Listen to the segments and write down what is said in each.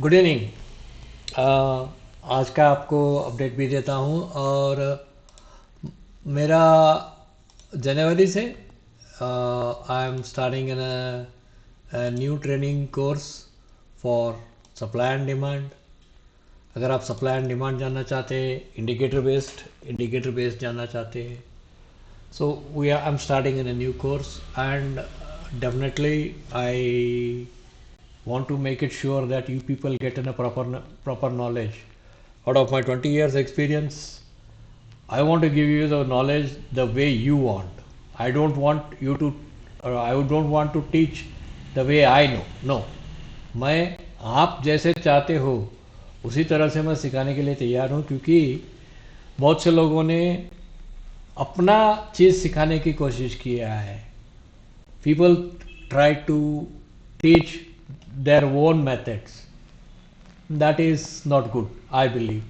Good evening. आज का आपको अपडेट भी देता हूँ। और मेरा जनवरी से I am starting in new training course for supply and demand. अगर आप सप्लाई एंड डिमांड जानना चाहते हैं, इंडिकेटर बेस्ड जानना चाहते हैं, so I'm starting in a new course, and definitely I want to make it sure that you people get in a proper knowledge. Out of my 20 years experience, I want to give you the knowledge the way you want. I don't want you to, I don't want to teach the way I know. No, मैं आप जैसे चाहते हो उसी तरह से मैं सिखाने के लिए तैयार हूँ, क्योंकि बहुत से लोगों ने अपना चीज़ सिखाने की कोशिश किया है। People try to teach their own methods. That is not good, I believe.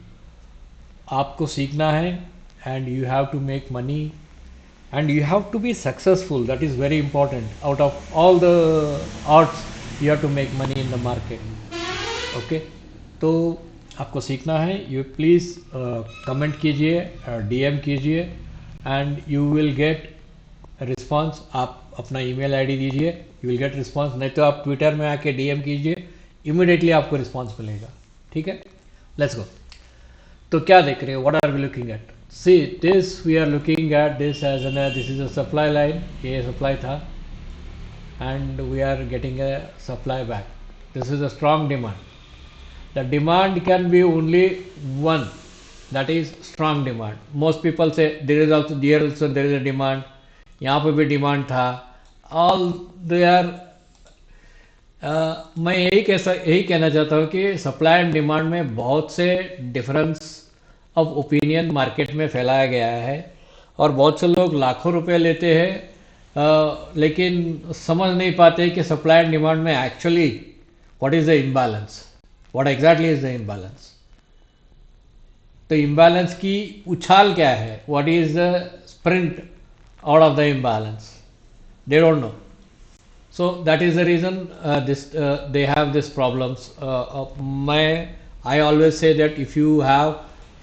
आपको सीखना है, and you have to make money, and you have to be successful. That is very important. Out of all the arts, you have to make money in the market. Okay, तो आपको सीखना है। You please comment कीजिए, DM कीजिए, and you will get response. आप अपना email ID दीजिए, you will get response. नहीं तो आप ट्विटर में आके डीएम कीजिए, इमिडिएटली आपको रिस्पॉन्स मिलेगा। ठीक है, लेट्स गो। तो क्या देख रहे हो? What are we looking at? See this, we are looking at this as an, this is a supply line. ये सप्लाई था, and we are getting a supply back. This is a strong demand. The demand can be only one, that is strong demand. Most people say there is also, there is a demand. यहाँ पे भी demand था। All they are, मैं यही कहना चाहता हूँ कि सप्लाई एंड डिमांड में बहुत से डिफरेंस ऑफ ओपिनियन मार्केट में फैलाया गया है, और बहुत से लोग लाखों रुपए लेते हैं, लेकिन समझ नहीं पाते कि सप्लाई एंड डिमांड में actually what is the imbalance, what exactly is the imbalance. तो इम्बैलेंस की उछाल क्या है, what is the sprint out of the imbalance, they don't know. So that is the reason this they have this problems. I always say that if you have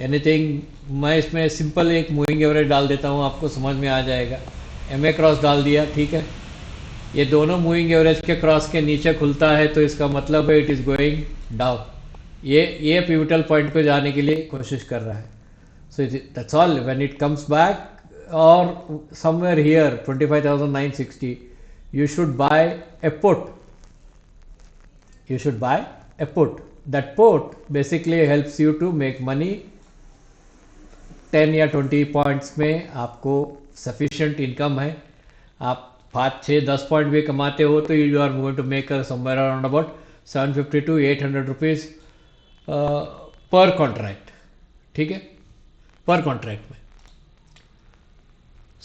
anything, मैं इसमें simple एक moving average डाल देता हूँ, आपको समझ में आ जाएगा। एम ए क्रॉस डाल दिया, ठीक है। ये दोनों मूविंग एवरेज के क्रॉस के नीचे खुलता है, तो इसका मतलब है इट इज़ गोइंग डाउन। ये पिवटल पॉइंट पे जाने के लिए कोशिश कर रहा है। So that's all. When it comes back और somewhere here 25,960, you should buy a put. You should buy a put. That put basically helps you to make money 10 या 20 पॉइंट्स में। आपको सफिशिएंट इनकम है, आप 5, 6, 10 पॉइंट भी कमाते हो, तो you are going to make somewhere around about 750 to 800 rupees per contract. ठीक है, पर कॉन्ट्रैक्ट में।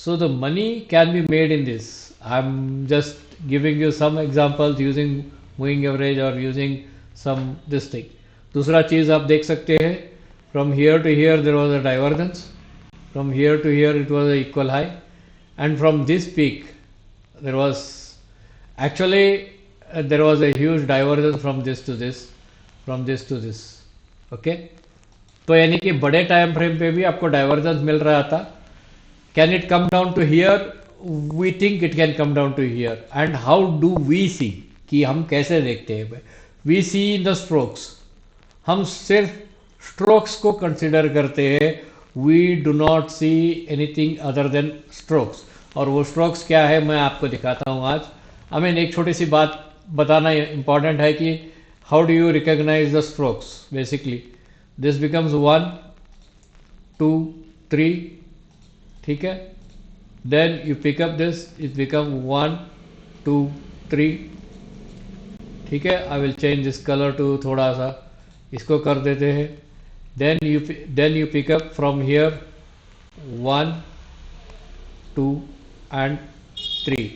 So the money can be made in this. I'm just giving you some examples using moving average or using some this thing. दूसरा चीज आप देख सकते हैं, from here to here there was a divergence, from here to here it was a equal high, and from this peak there was actually there was a huge divergence from this to this, from this to this. Okay, तो यानी कि बड़े time frame पे भी आपको divergence मिल रहा था। Can it come down to here? We think it can come down to here. And how do we see? कि हम कैसे देखते हैं? We see in the strokes. हम सिर्फ स्ट्रोक्स को कंसिडर करते हैं। We do not see anything other than strokes. और वो स्ट्रोक्स क्या है मैं आपको दिखाता हूँ आज। एक छोटी सी बात बताना इंपॉर्टेंट है कि how do you recognize the strokes? Basically, this becomes 1, 2, 3. ठीक है, then you pick up this, it become 1, 2, 3। ठीक है, I will change this colour to, थोड़ा सा इसको कर देते हैं। Then you pick up from here 1, 2 and 3।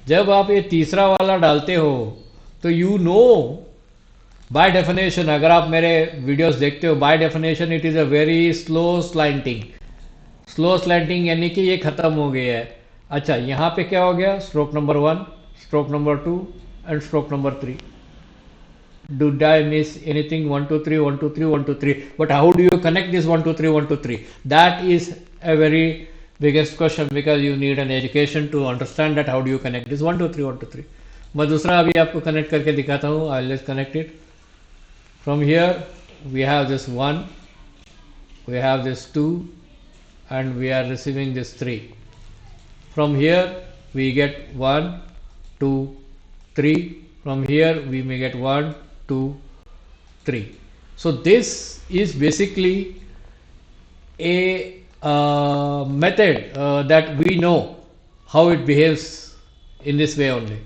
जब आप ये तीसरा वाला डालते हो तो यू नो बाय डेफिनेशन, अगर आप मेरे वीडियोस देखते हो, by definition it is a very slow slanting. Slow slanting यानी कि ये खत्म हो गया है। अच्छा, यहाँ पे क्या हो गया? Stroke number 1, stroke number 2 and stroke number 3। Did I miss anything? 1 2 3 1 2 3 1 2 3. But how do you connect this 1 2 3 1 2 3? That is a very biggest question, because you need an education to understand that how do you connect this 1 2 3 1 2 3. मैं दूसरा अभी आपको connect करके दिखाता हूँ. I'll just connect it. From here we have this 1, we have this 2, and we are receiving this 3. From here we get 1 2 3. From here we may get 1 2 3. So this is basically a method that we know how it behaves in this way only.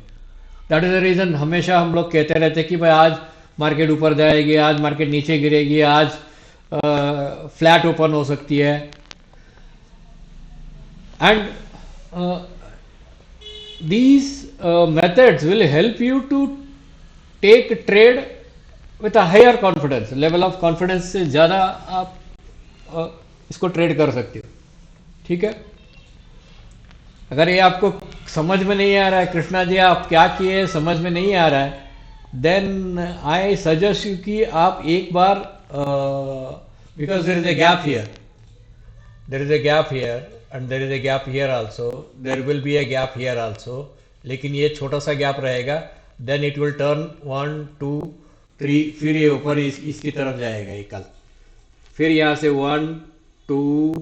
That is the reason हमेशा हम लोग कहते रहते कि भाई आज market ऊपर जाएगी, आज मार्केट नीचे गिरेगी, आज फ्लैट ओपन हो सकती है. And these methods will help you to take trade with a higher confidence. Level of confidence से ज़्यादा आप इसको ट्रेड कर सकते हो. ठीक है. अगर ये आपको समझ में नहीं आ रहा है, कृष्णा जी आप क्या किए समझ में नहीं आ रहा है, देन आई सजेस्ट यू कि आप एक बार, because there is a gap here, there is a gap here and there is a gap here also, there will be a gap here also, लेकिन ये छोटा सा गैप रहेगा. देन इट विल टर्न 1 2 3, फिर ये ऊपर इसकी तरफ जाएगा ये कल, फिर यहाँ से 1 2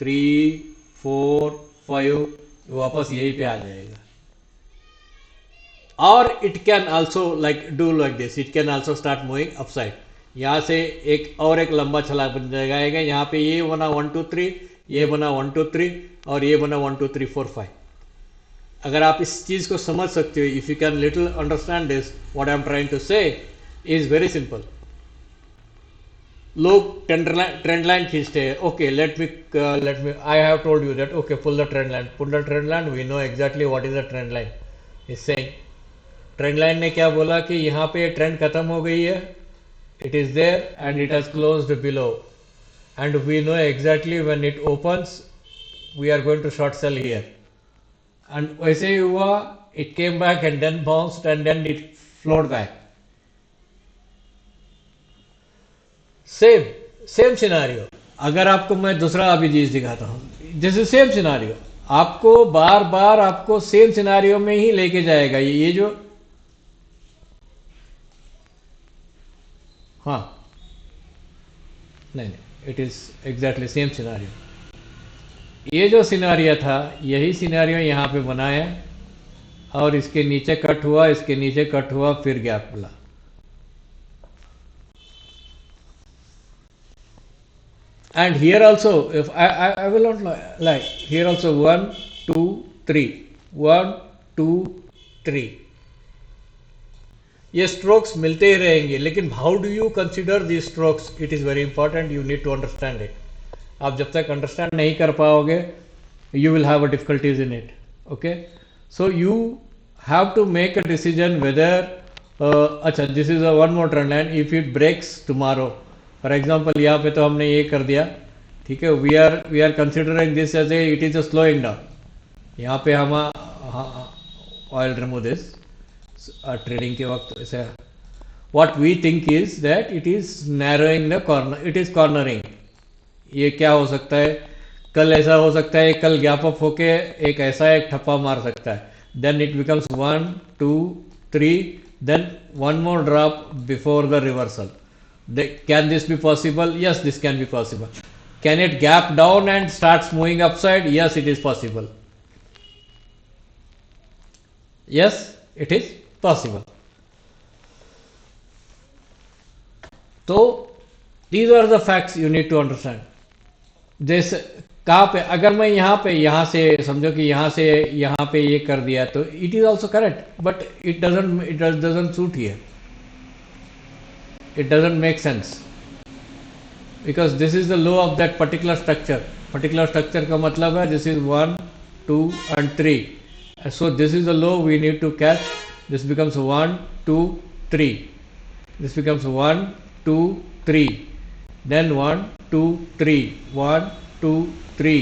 3 4 5 वापस यही पे आ जाएगा. और it can also like do like this, it can also start moving upside. यहाँ से एक लंबा छलांग बन जाएगा. यहाँ पे ये बना 1 2 3, ये बना 1 2 3, और ये बना 1 2 3 4 5. अगर आप इस चीज को समझ सकते हो, if you can little understand this, what I am trying to say is very simple. लोग ट्रेंड लाइन खींचते हैं. Okay, let me I have told you that okay pull the trend line, we know exactly what is the trend line is saying. Trend line ने क्या बोला कि यहाँ पे trend खत्म हो गई है, it is there and it has closed below, and we know exactly when it opens we are going to short sell here. And वैसे ही हुआ, it came back and then bounced and then it flowed back. Same scenario. अगर आपको मैं दूसरा अभी चीज दिखाता हूं, जैसे सेम सिनारियो आपको बार बार आपको सेम सिनारियो में ही लेके जाएगा. ये जो हाँ नहीं, it is exactly same scenario. ये जो सिनारियो था यही सिनारियो यहाँ पे बनाया, और इसके नीचे कट हुआ, इसके नीचे कट हुआ, फिर गैप मिला. And here also, if I will not lie, here also 1 2 3 1 2 3, ये स्ट्रोक्स मिलते ही रहेंगे. लेकिन how do you consider the strokes, it is very important, you need to understand it. आप जब तक अंडरस्टैंड नहीं कर पाओगे, you will have a difficulties in it. Okay, so you have to make a decision whether, अच्छा this is a one more trend line, if it breaks tomorrow, for example यहाँ पे तो हमने ये कर दिया. ठीक है, we are considering this as a it is a slowing down. यहाँ पे हम ऑयल रिमूव दिस ट्रेडिंग के वक्त ऐसे, what we think is that it is narrowing the corner, it is cornering. ये क्या हो सकता है, कल ऐसा हो सकता है, कल गैप अप होके एक ऐसा एक ठप्पा मार सकता है. Then it becomes 1 2 3, then one more drop before the reversal. Can this be possible? Yes, this can be possible. Can it gap down and starts moving upside? Yes, it is possible. Yes, it is possible. So these are the facts you need to understand. जैसे कहाँ पे अगर मैं यहाँ से समझो कि यहाँ से यहाँ पे ये कर दिया, तो it is also correct, but it doesn't suit here. It doesn't make sense because this is the low of that particular structure. Particular structure का मतलब है this is 1 2 and 3. So this is the low we need to catch. This becomes 1 2 3. This becomes 1 2 3. Then 1 2 3 1 2 3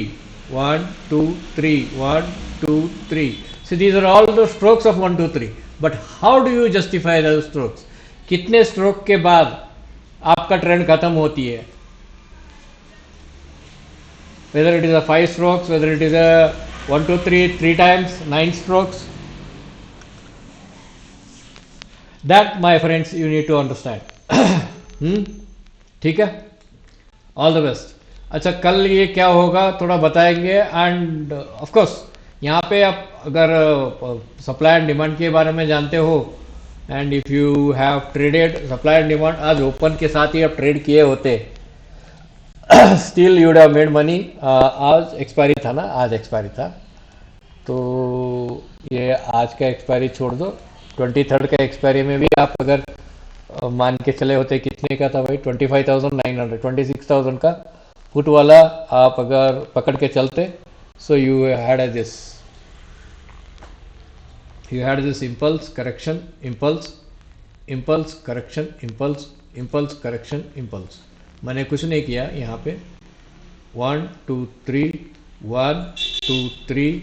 1 2 3 1 2 3. So these are all the strokes of 1 2 3. But how do you justify those strokes? कितने stroke के बाद आपका trend खत्म होती है, whether it is a 5 strokes, whether it is a 1 2 3 times 9 strokes, that my friends you need to understand. ठीक है, all the best. अच्छा, कल ये क्या होगा थोड़ा बताएंगे। एंड ऑफ कोर्स यहाँ पे आप अगर सप्लाई एंड डिमांड के बारे में जानते हो, and if you have traded supply and demand, आज ओपन के साथ ही आप ट्रेड किए होते, still you'd have made money. आज एक्सपायरी था ना, आज एक्सपायरी था, तो ये आज का एक्सपायरी छोड़ दो, 23rd का एक्सपायरी में भी आप अगर मान के चले होते, कितने का था भाई, 25,900, 26,000 का फुट वाला आप अगर पकड़ के चलते, so you had this, you had this impulse correction impulse, impulse correction impulse, impulse correction impulse। मैंने कुछ नहीं किया यहाँ पे, 1 2 3 1 2 3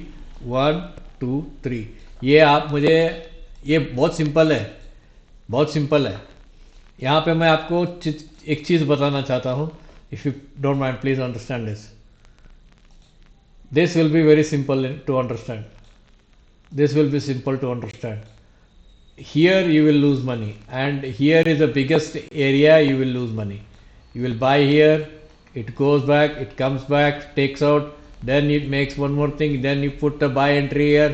1 2 3, ये आप मुझे, ये बहुत सिंपल है, बहुत सिंपल है। यहाँ पे मैं आपको एक चीज़ बताना चाहता हूँ, if you don't mind please understand this will be very simple to understand, this will be simple to understand. Here you will lose money, and here is the biggest area you will lose money. You will buy here, it goes back, it comes back, takes out, then it makes one more thing, then you put the buy entry here,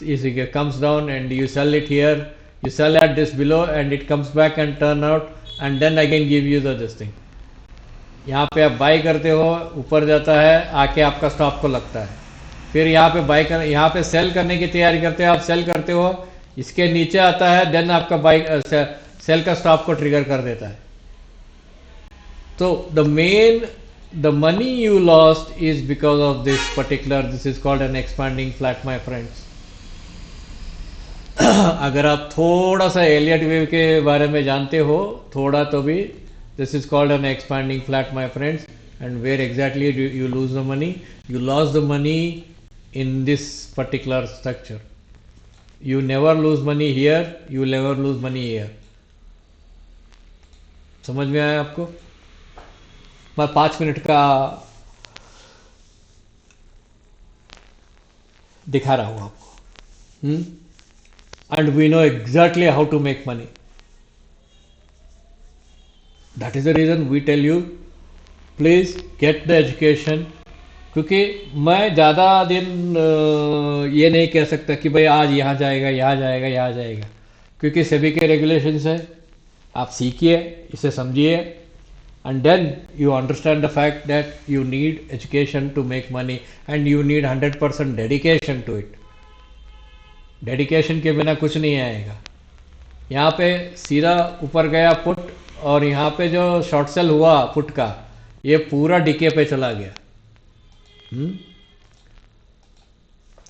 it comes down and you sell it here, you sell at this below and it comes back and turn out, and then again give you this thing। यहाँ पे आप by करते हो, ऊपर जाता है, आके आपका स्टॉप को लगता है, फिर यहाँ पे बाई कर, यहाँ पे सेल करने की तैयारी करते हो, आप सेल करते हो, इसके नीचे आता है, देन आपका बाई सेल का स्टॉप को ट्रिगर कर देता है। तो the money you lost is because of this particular, this is called an expanding flat my friends. अगर आप थोड़ा सा एलियट वेव के बारे में जानते हो, थोड़ा तो भी, this is called an expanding flat my friends. And where exactly you lose the money? You lost the money in this particular structure. You never lose money here, you will never lose money here। समझ में आया आपको? मैं 5 minute का दिखा रहा हूं आपको। And we know exactly how to make money. That is the reason we tell you, please get the education. क्योंकि मैं ज़्यादा दिन ये नहीं कह सकता कि भाई आज यहाँ जाएगा, यहाँ जाएगा, यहाँ जाएगा, क्योंकि सभी के रेगुलेशंस है। आप सीखिए, इसे समझिए, and then you understand the fact that you need education to make money, and you need 100% dedication to it. Dedication के बिना कुछ नहीं आएगा। यहाँ पे सीधा ऊपर गया पुट, और यहाँ पे जो शॉर्ट सेल हुआ पुट का, ये पूरा डीके पे चला गया।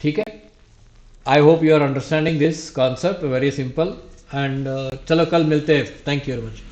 ठीक है, I hope you are understanding this concept, very simple. And चलो कल मिलते हैं। Thank you very much.